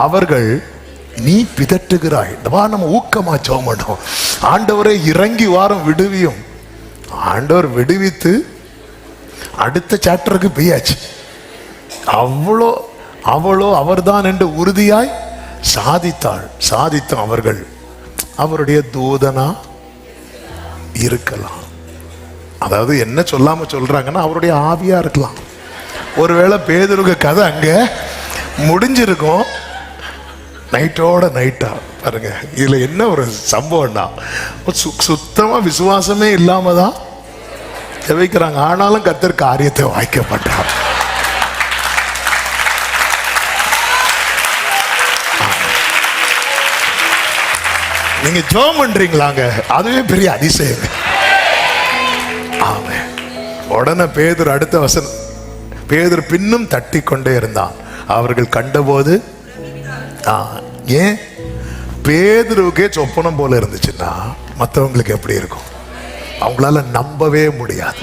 அவர்கள் நீ பிதற்றுகிறாய். நம்ம ஊக்கமா ஜெபம் பண்ணோம். ஆண்டவரை இறங்கி வாரம் விடுவியும். ஆண்டவர் விடுவித்து அடுத்த சாப்டருக்கு போயாச்சு. அவளோ அவர்தான் என்று உறுதியாய் சாதித்தோம். அவர்கள் அவருடைய தூதனா இருக்கலாம். அதாவது என்ன சொல்லாம சொல்றாங்கன்னா அவருடைய ஆவியா இருக்கலாம். ஒருவேளை பேதுருக்கு கதை அங்க முடிஞ்சிருக்கும். நைட்டோட நைட்டா பாருங்க. இதுல என்ன ஒரு சம்பவம்னா, சுத்தமா விசுவாசமே இல்லாம தான் ஜெபிக்கிறாங்க. ஆனாலும் கர்த்தர் காரியத்தை வாய்க்கப்பட்டார். நீங்க ஜெபம் பண்றீங்களாங்க, அதுவே பெரிய அதிசயம். ஆமென். உடனே பேதுரு அடுத்த வசனம், பேதுரு பின்னும் தட்டி கொண்டே இருந்தான். அவர்கள் கண்டபோது ஏன் பேதுருவுக்கே சொப்பனம் போல இருந்துச்சுன்னா மற்றவங்களுக்கு எப்படி இருக்கும்? அவங்களால நம்பவே முடியாது.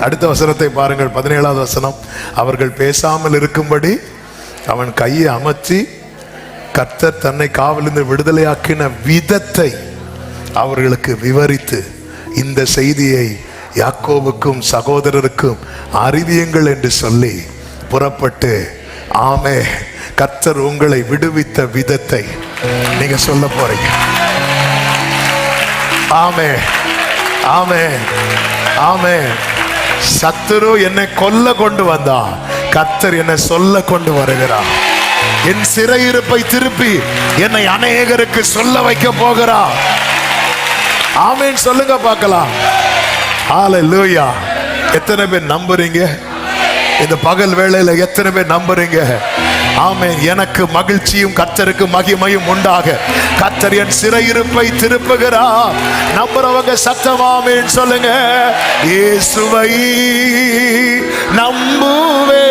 அடுத்த வசனத்தை பாருங்கள், 17வது வசனம். அவர்கள் பேசாமல் இருக்கும்படி அவன் கையை அமர்த்தி கர்த்தர் தன்னை காவலிருந்து விடுதலையாக்கின விதத்தை அவர்களுக்கு விவரித்து, இந்த செய்தியை யாக்கோபுக்கும் சகோதரருக்கும் அறிவியுங்கள் என்று சொல்லி புறப்பட்டு, ஆமே, கர்த்தர் உங்களை விடுவித்த விதத்தை நீங்க சொல்ல போறீங்க. ஆமே ஆமே ஆமே. சத்துரு என்னை கொல்ல கொண்டு வந்தா, கர்த்தர் என்னை சொல்ல கொண்டு வருகிறார். என் சிறையிருப்பை திருப்பி என்னை அநேகருக்கு சொல்ல வைக்க போகிறார். ஆமென் சொல்லுங்க பார்க்கலாம். ஹல்லேலூயா. எத்தனை பேர் நம்புறீங்க? இந்த பகல் வேளையில எத்தனை பேர் நம்புறீங்க? ஆமென். எனக்கு மகிழ்ச்சியும் கர்த்தருக்கு மகிமையும் உண்டாக கர்த்தர் என் சிறையிருப்பை திருப்புகிறார். நம்புறவங்க சத்தமா ஆமென் சொல்லுங்க. இயேசுவை நம்புவே,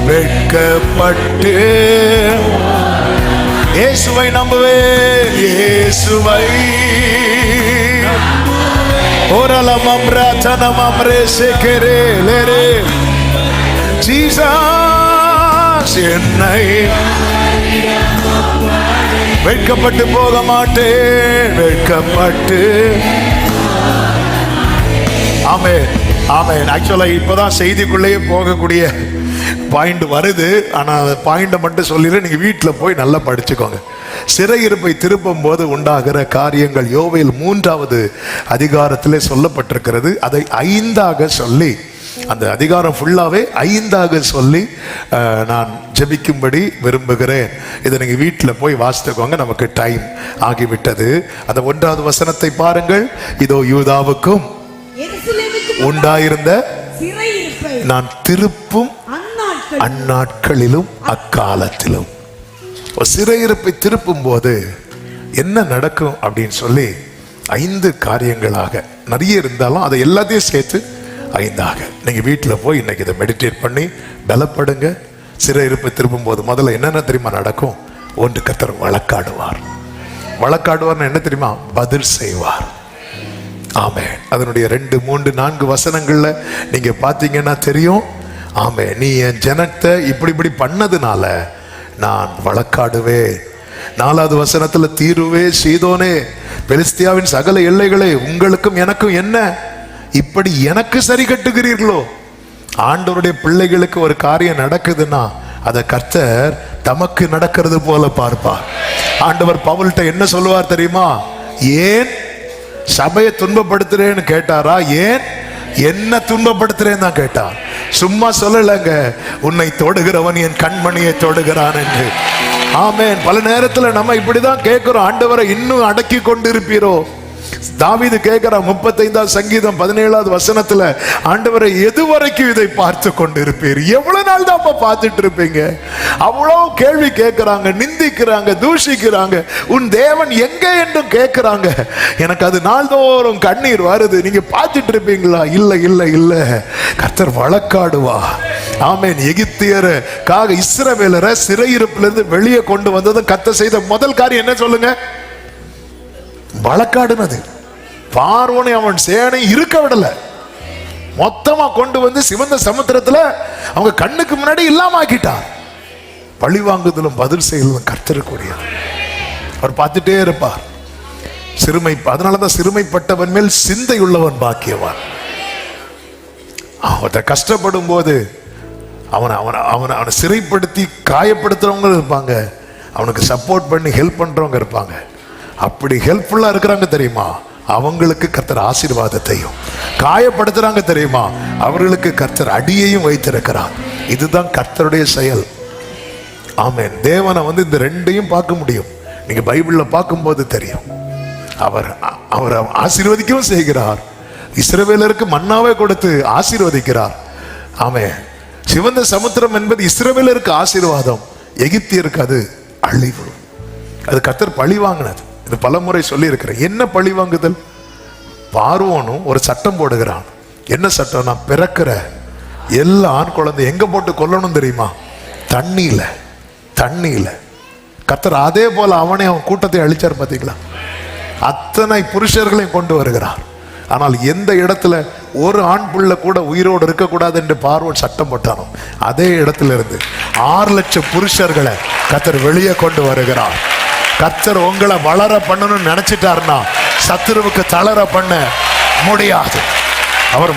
வெட்கப்பட்டு இயேசுவை நம்புவேன். இயேசுவை ஓரலம் அம்ராதனம் அம்ரேசேகரே லேரே ஜீசஸ் என்னை வெட்கப்பட்டு போக மாட்டேன். வெட்கப்பட்டு. ஆமென் ஆமென். ஆக்சுவலா இப்பதான் செய்திக்குள்ளேயே போகக்கூடிய பாயிண்ட் வருது. ஆனால் அந்த பாயிண்டை மட்டும் சொல்லிடுறேன், நீங்கள் வீட்டில் போய் நல்லா படிச்சுக்கோங்க. சிறையிருப்பை திருப்பும் போது உண்டாகிற காரியங்கள் யோவேல் 3வது அதிகாரத்திலே சொல்லப்பட்டிருக்கிறது. அதை 5ஆக சொல்லி, அந்த அதிகாரம் ஃபுல்லாகவே 5ஆக சொல்லி நான் ஜெபிக்கும்படி விரும்புகிறேன். இதை நீங்கள் வீட்டில் போய் வாசித்துக்கோங்க. நமக்கு டைம் ஆகிவிட்டது. அந்த 1வது வசனத்தை பாருங்கள். இதோ யூதாவுக்கும் உண்டாயிருந்த நான் திருப்பும் அந்நாட்களிலும் அக்காலத்திலும். சிறையிருப்பை திருப்பும் போது என்ன நடக்கும் அப்படின்னு சொல்லி 5 காரியங்களாக நிறைய இருந்தாலும் அதை எல்லாத்தையும் சேர்த்து 5ஆக நீங்க வீட்டில் போய் இன்னைக்கு இதை மெடிடேட் பண்ணி பலப்படுங்க. சிறையிருப்பை திருப்பும் போது முதல்ல என்னென்ன தெரியுமா நடக்கும்? ஒன்று, கர்த்தர் வழக்காடுவார்னு என்ன தெரியுமா? பதில் செய்வார். ஆமென். அதனுடைய 2, 3, 4 வசனங்கள்ல நீங்க பாத்தீங்கன்னா தெரியும். ஆமே, நீ என் ஜனத்தை இப்படி பண்ணதுனால நான் வழக்காடுவேன். 4வது வசனத்துல, தீருவே சீதோனே பெலிஸ்தியாவின் சகல எல்லைகளே, உங்களுக்கும் எனக்கும் என்ன இப்படி எனக்கு சரி கட்டுகிறீர்களோ? ஆண்டவருடைய பிள்ளைகளுக்கு ஒரு காரியம் நடக்குதுன்னா அதை கர்த்தர் தமக்கு நடக்கிறது போல பார்ப்பார். ஆண்டவர் பவுல்கிட்ட என்ன சொல்லுவார் தெரியுமா? ஏன் சபையை துன்பப்படுத்துறேன்னு கேட்டாரா? ஏன் என்ன துன்பப்படுத்துறேன்னு தான் கேட்டார். சும்மா சொல்லலங்க, உன்னை தொடுகிறவன் என் கண்மணியை தொடுகிறான் என்று. ஆமென். பல நேரத்துல நம்ம இப்படிதான் கேட்கிறோம், ஆண்டவரை இன்னும் அடக்கி கொண்டிருப்பீரோ? தாவீது கேட்கிறான் 35வது சங்கீதம் 17வது வசனத்துல, ஆண்டவரை எதுவரைக்கும் இதை பார்த்து கொண்டிருப்பீர்? எவ்வளவு நாள் தான் பார்த்துட்டு இருப்பீங்க? அவ்வளவு கேள்வி கேட்கிறாங்க, நிந்திக்கிறாங்க, தூஷிக்கிறாங்க. உன் தேவன் எங்க என்றும் கேட்கிறாங்க. எனக்கு அது நாள்தோறும் கண்ணீர் வருது. நீங்க பார்த்துட்டு இருப்பீங்களா? இல்ல இல்ல இல்ல, கர்த்தர் வழக்காடுவா. ஆமென். எகிப்தியருக்காக இஸ்ரவேலரை சிறையிருப்பிலிருந்து வெளியே கொண்டு வந்ததும் கர்த்தர் செய்த முதல் காரியம் என்ன சொல்லுங்க? வழக்காடுனது. பார்வோனை அவன் சேனை இருக்க விடல, மொத்தமா கொண்டு வந்து சிவந்த சமுத்திரத்துல அவங்க கண்ணுக்கு முன்னாடி இல்லாம ஆக்கிட்டார். பழி வாங்குதலும் பதில் செய்யலும் கர்த்தருக்குரிய. அவர் பார்த்துட்டே இருப்பார். அதனாலதான் சிறுமைப்பட்டவன் மேல் சிந்தை உள்ளவன் பாக்கியவான். அவனை கஷ்டப்படும் போது அவனை சிறைப்படுத்தி காயப்படுத்துறவங்க இருப்பாங்க, அவனுக்கு சப்போர்ட் பண்ணி ஹெல்ப் பண்றவங்க இருப்பாங்க. அப்படி ஹெல்ப்ஃபுல்லா இருக்கிறாங்க தெரியுமா, அவங்களுக்கு கர்த்தர் ஆசீர்வாதத்தையும், காயப்படுத்துறாங்க தெரியுமா, அவர்களுக்கு கர்த்தர் அடியையும் வைத்திருக்கிறார். இதுதான் கர்த்தருடைய செயல். ஆமென். தேவனை இந்த ரெண்டையும் பார்க்க முடியும். நீங்க பைபிள்ல பார்க்கும்போது தெரியும். அவர் ஆசீர்வதிக்கவும் செய்கிறார், இஸ்ரவேலருக்கு மன்னாவை கொடுத்து ஆசீர்வதிக்கிறார். ஆமென். சிவந்த சமுத்திரம் என்பது இஸ்ரவேலருக்கு ஆசீர்வாதம், எகிப்தியருக்கு அது அழிவு. அது கர்த்தர் பழி வாங்கினது. இது பலமுறை சொல்லி இருக்கிறேன். என்ன பழி வாங்குதல்? பார்வோனும் ஒரு சட்டம் போடுகிறான். என்ன சட்டம்? நான் பிறக்கிற எல்லா ஆண் குழந்தை எங்க போட்டு கொல்லணும் தெரியுமா? தண்ணியில. கர்த்தர் அதே போல அவன் கூட்டத்தை அழிச்சார். பார்த்தீங்களா? அத்தனை புருஷர்களையும் கொண்டு வருகிறார். ஆனால் எந்த இடத்துல ஒரு ஆண் பிள்ளை கூட உயிரோடு இருக்கக்கூடாது என்று பார்வோன் சட்டம் போட்டானோ, அதே இடத்துல இருந்து 6 லட்சம் புருஷர்களை கர்த்தர் வெளியே கொண்டு வருகிறார். கர்த்தர் உங்களை வளர பண்ணணும்னு நினைச்சிட்டாருன்னா சத்துருவுக்கு தளர பண்ண முடியாது. அவர்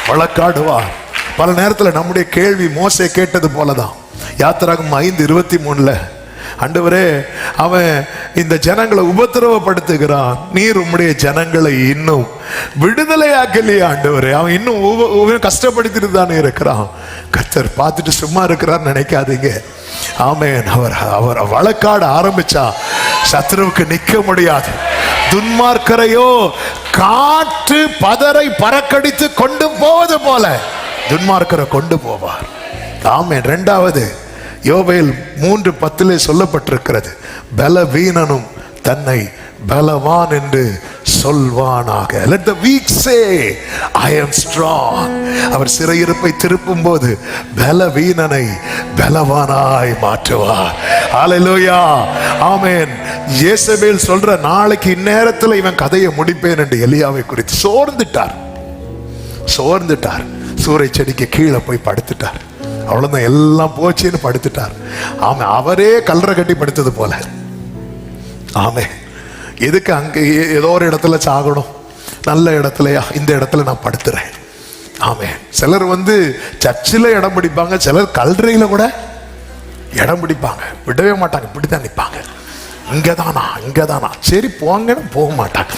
வழக்காடுவார். பல நேரத்தில் நம்முடைய கேள்வி மோசே கேட்டது போலதான். யாத்திராகமம் 5:23 ஆண்டவரே, அவன் இந்த ஜனங்களை உபத்திரவப்படுத்துகிறான், நீர் உம்முடைய ஜனங்களை இன்னும் விடுதலையாக்கலையே ஆண்டவரே, அவன் இன்னும் கஷ்டப்படுத்திட்டு தானே இருக்கிறான். கர்த்தர் பார்த்துட்டு சும்மா இருக்கிறார் நினைக்காதீங்க. ஆமென். அவர் வழக்காட ஆரம்பிச்சா சத்ருவுக்கு நிக்க முடியாது. துன்மார்க்கரையோ காற்று பதரை பறக்கடித்து கொண்டு போவது போல துன்மார்க்கரை கொண்டு போவார். ஆமென். 2வது யோவேல் 3:10 சொல்லப்பட்டிருக்கிறது, பலவீனனும் தன்னை பலவான் என்று சொல்வானாக. Let the weak say I am strong. அவர் சிறையிருப்பை திருப்பும் போது பலவீனனை பலவானாய் மாற்றுவார். ஹல்லேலூயா. ஆமென். யேசபேல் சொல்ற நாளைக்கு இந்நேரத்தில் இவன் கதையை முடிப்பேன் என்று எலியாவை குறித்து சோர்ந்துட்டார். சூறை செடிக்கு கீழே போய் படுத்துட்டார். அவ்வளவுதான், எல்லாம் போச்சுன்னு படுத்துட்டார். ஆமா, அவரே கல்லறை கட்டி படுத்தது போல. ஆமே. எதுக்கு அங்க ஏதோ ஒரு இடத்துல சாகணும்? நல்ல இடத்துலயா? இந்த இடத்துல நான் படுத்துறேன். ஆமே. சிலர் சர்ச்சில் இடம் பிடிப்பாங்க, சிலர் கல்லறையில கூட இடம் பிடிப்பாங்க, விடவே மாட்டாங்க, இப்படித்தான் நிற்பாங்க. இங்கதானா சரி போங்கன்னு போக மாட்டாங்க.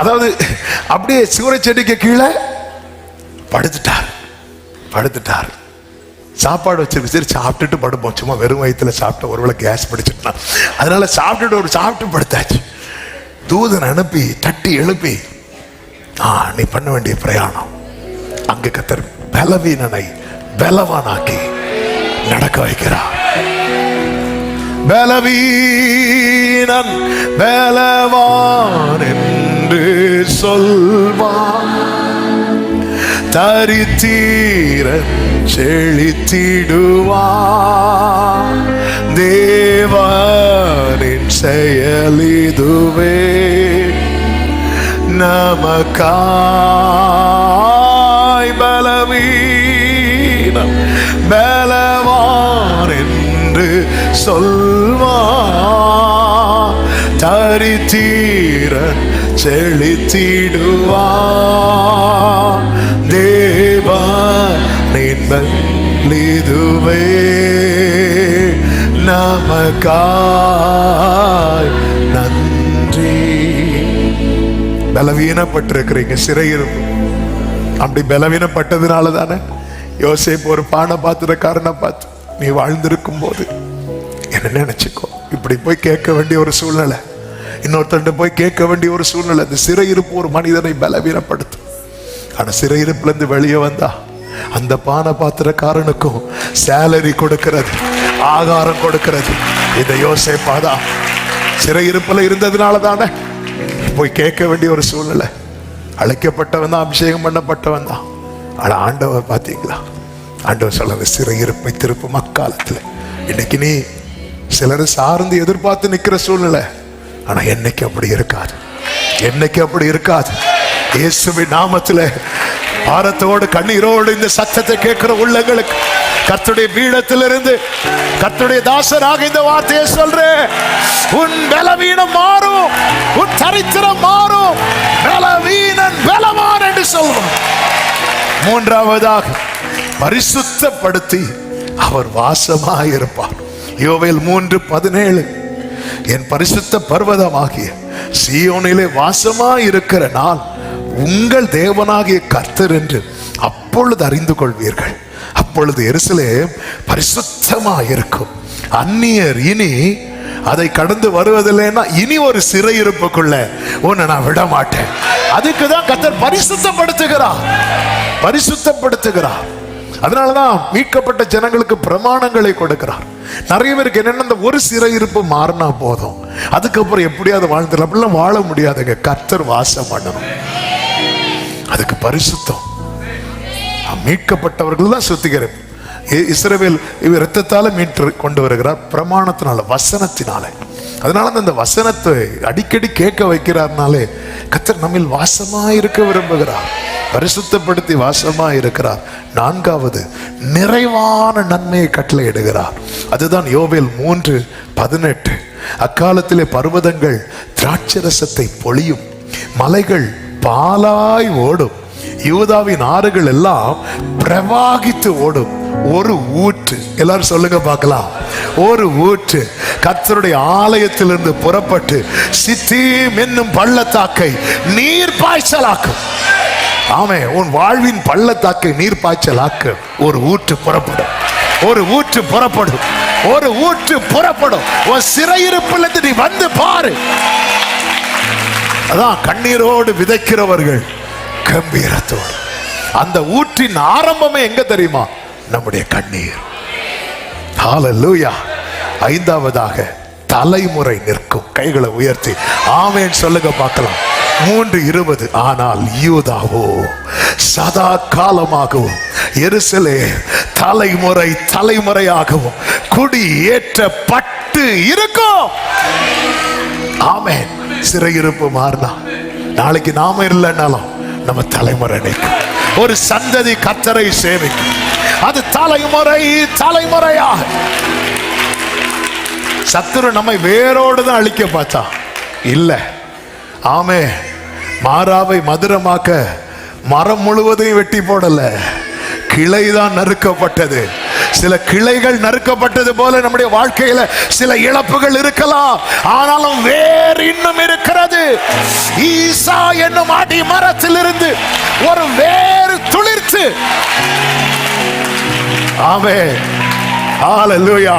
அதாவது அப்படியே சூறை செடிக்கு கீழே படுத்துட்டார். சாப்பாடு வச்சிருக்கு, சரி சாப்பிட்டுட்டு படுப்போம், சும்மா வெறும் வயிற்றுல சாப்பிட்ட ஒருவேளை கேஸ் பிடிச்சிட்டா, அதனால சாப்பிட்டு படுத்தாச்சு. தூதன் அனுப்பி தட்டி எழுப்பி, நீ பண்ண வேண்டிய பிரயாணம் அங்க கர்த்தர் பலவீனனை பலவானாக்கி நடக்க வைக்கிறார். பலவீனன் பலவான் என்று சொல்வான், தரித்தீரன் செழித்திடுவான். தேவனின் செயலிதுவே, நமக்காய் பலவீனம் பலவான் என்று சொல்வான், தரித்தீரன் செழித்திடுவான். தேவனின் பலிதுவே, நமக்காய் நன்றி. பலவீனப்பட்டிருக்கிறீங்க, சிறையிருப்பு. அப்படி பலவீனப்பட்டதுனால தானே யோசேப்பு ஒரு பானை பாத்திரக்காரனை பார்த்து, நீ வாழ்ந்திருக்கும் போது என்ன நினைச்சுக்கோ, இப்படி போய் கேட்க வேண்டிய ஒரு சூழ்நிலை, இன்னொருத்தண்ட போய் கேட்க வேண்டிய ஒரு சூழ்நிலை. இந்த சிறையிருப்பு ஒரு மனிதனை பலவீனப்படுத்தும். ஆனா சிறையிருப்புல இருந்து வெளியே வந்தா அந்த பானை பாத்திரக்காரனுக்கும் சேலரி கொடுக்கிறது, ஆகாரம் கொடுக்கிறது இந்த யோசேப்பாதான். சிறையிருப்புல இருந்ததுனால தானே போய் கேட்க வேண்டிய ஒரு சூழ்நிலை. அழைக்கப்பட்டவன் தான், அபிஷேகம் பண்ணப்பட்டவன் தான். ஆனா ஆண்டவர் பாத்தீங்களா, ஆண்டவர் சொல்றது சிறையிருப்பை திருப்பும் அக்காலத்துல. இன்னைக்கு நீ சிலரை சார்ந்து எதிர்பார்த்து நிக்கிற சூழ்நிலை, ஆனா என்னைக்கு அப்படி இருக்காது, என்னைக்கு அப்படி இருக்காது. இயேசுவின் நாமத்திலே பாரத்தோடு கண்ணீரோடு இந்த சத்தத்தை கேட்கிற உள்ளங்களுக்கு கர்த்தருடைய பீடத்திலிருந்து கர்த்தருடைய தாசராக இந்த வார்த்தையை சொல்றேன். உன் பலவீனம் மாறும், உன் தரித்திரம் மாறும், பலவீனன் பலவான் என்று சொல்வான். மூன்றாவதாக பரிசுத்தப்படுத்தி அவர் வாசமாயிருப்பார். யோவேல் 3:17 என் பரிசுத்த பர்வதமாகிய சீயோனிலே வாசமாயிருக்கிற நான் உங்கள் தேவனாகிய கர்த்தர் என்று அப்பொழுது அறிந்து கொள்வீர்கள். அப்பொழுது எருசலேம் பரிசுத்தமாயிருக்கும். அந்நியர் இனி அதை கடந்து வருவதில்லைன்னா இனி ஒரு சிறையிருப்புக்குள்ள உன்னை நான் விட மாட்டேன். அதுக்குதான் கர்த்தர் பரிசுத்தப்படுத்துகிறார், பரிசுத்தப்படுத்துகிறார். அதனாலதான் மீட்கப்பட்ட ஜனங்களுக்கு பிரமாணங்களை கொடுக்கிறார். நிறைய பேருக்கு என்னென்ன, இந்த ஒரு சிறையிருப்பு மாறினா போதும், அதுக்கப்புறம் எப்படியாவது வாழ்ந்துடலாம். அப்படிலாம் வாழ முடியாதுங்க. கர்த்தர் வாசம் பண்ணணும், அதுக்கு பரிசுத்தம். மீட்கப்பட்டவர்கள் தான் சுத்திகரிப்பு. இஸ்ரவேல் இரத்தத்தால மீட்டு கொண்டு வருகிறார், பிரமாணத்தினால, வசனத்தினால. அதனால அந்த வசனத்தை அடிக்கடி கேட்க வைக்கிறார்னாலே கர்த்தர் நம்மில் வாசமாயிருக்க விரும்புகிறார், பரிசுத்தப்படுத்தி வாசமாயிருக்கிறார். நான்காவது நிறைவான நன்மையை கட்டளையிடுகிறார். அதுதான் யோவேல் 3:18 அக்காலத்திலே பர்வதங்கள் திராட்சரசத்தை பொழியும், மலைகள் பாலாய் ஓடும், யூதாவின் ஆறுகள் எல்லாம் பிரவாகித்து ஓடும். ஒரு ஊற்று, எல்லாரும் சொல்லுங்க பார்க்கலாம், ஒரு ஊற்று கர்த்தருடைய ஆலயத்திலிருந்து புறப்பட்டு சித்தீம் என்னும் பள்ளத்தாக்கை நீர் பாய்ச்சலாக்கும். ஆமே, உன் வாழ்வின் பள்ளத்தாக்கை நீர் பாய்ச்சலாக்க ஒரு ஊற்று புறப்படும், ஒரு ஊற்று புறப்படும், ஒரு ஊற்று புறப்படும். ஒரு சிறையிருப்பிலிருந்து நீ வந்து பாரு. அதான் கண்ணீரோடு விதைக்கிறவர்கள் கம்பீரத்தோடு. அந்த ஊற்றின் ஆரம்பமே எங்க தெரியுமா? நம்முடைய கண்ணீர். ஹல்லேலூயா. ஐந்தாவதாக தலைமுறை நிற்கும். கைகளை உயர்த்தி ஆமென் சொல்லுங்க பார்க்கலாம். 3:20 ஆனால் யூதாவோ சதா காலமாகவும் எருசலேம் தலைமுறை தலைமுறையாகவும் குடியேற்றப்பட்டு இருக்கும். ஆமென். சிறையிருப்பு மாறினா நாளைக்கு நாம இல்லைன்னாலும் நம்ம தலைமுறை நிற்கும். ஒரு சந்ததி கர்த்தரை சேவிக்கும். அது தலைமுறை தலைமுறையாக. சத்துரு நம்மை வேரோடு தான் அழிக்க பார்த்தா இல்ல. ஆமே, மாறாவை மதுரமாக்க மரம் முழுவதையும் வெட்டி போடல, கிளைதான் நறுக்கப்பட்டது. சில கிளைகள் நறுக்கப்பட்டது போல நம்முடைய வாழ்க்கையில சில இழப்புகள் இருக்கலாம், ஆனாலும் வேறு இன்னும் இருக்கிறது. ஈசா என்னும் அடி மரத்திலிருந்து ஒரு வேறு துளிர்த்து. ஆமென். ஹல்லேலூயா.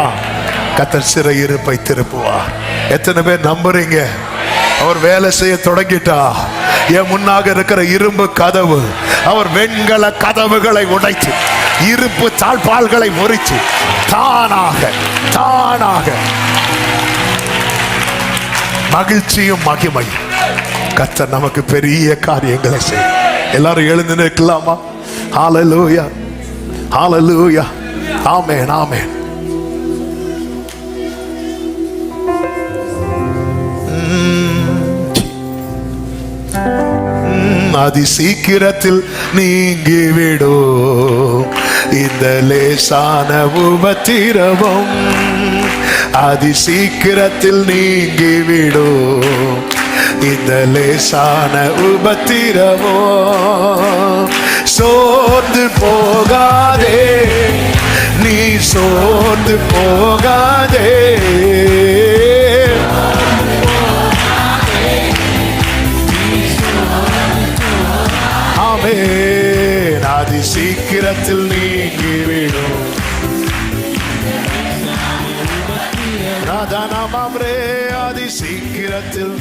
கர்த்தர் சிறையிருப்பை திருப்புவார். எத்தனை பேர் நம்புறீங்க? அவர் வேலை செய்ய தொடங்கிட்டா என் முன்னாக இருக்கிற இரும்பு கதவு அவர் வெண்கல கதவுகளை உடைத்து இருப்பு தாழ்பால்களை முறித்து தானாக தானாக மகிழ்ச்சியும் மகிமையும் கர்த்தர் நமக்கு பெரிய காரியங்களை செய்யும். எல்லாரும் எழுந்து நிற்கலாமா? ஹல்லேலூயா, ஹல்லேலூயா. ஆமென், ஆமென். அதி சீக்கிரத்தில் நீங்கிவிடும் இந்த லேசான உபத்திரவம், அதி சீக்கிரத்தில் நீங்கிவிடும் இந்த லேசான உபத்திரவம். சோர்ந்து போகாதே, நீ சோர்ந்து போகாதே. அதி சீக்கிரத்தில் நீங்கிவிடும். அதி சீக்கிரத்தில்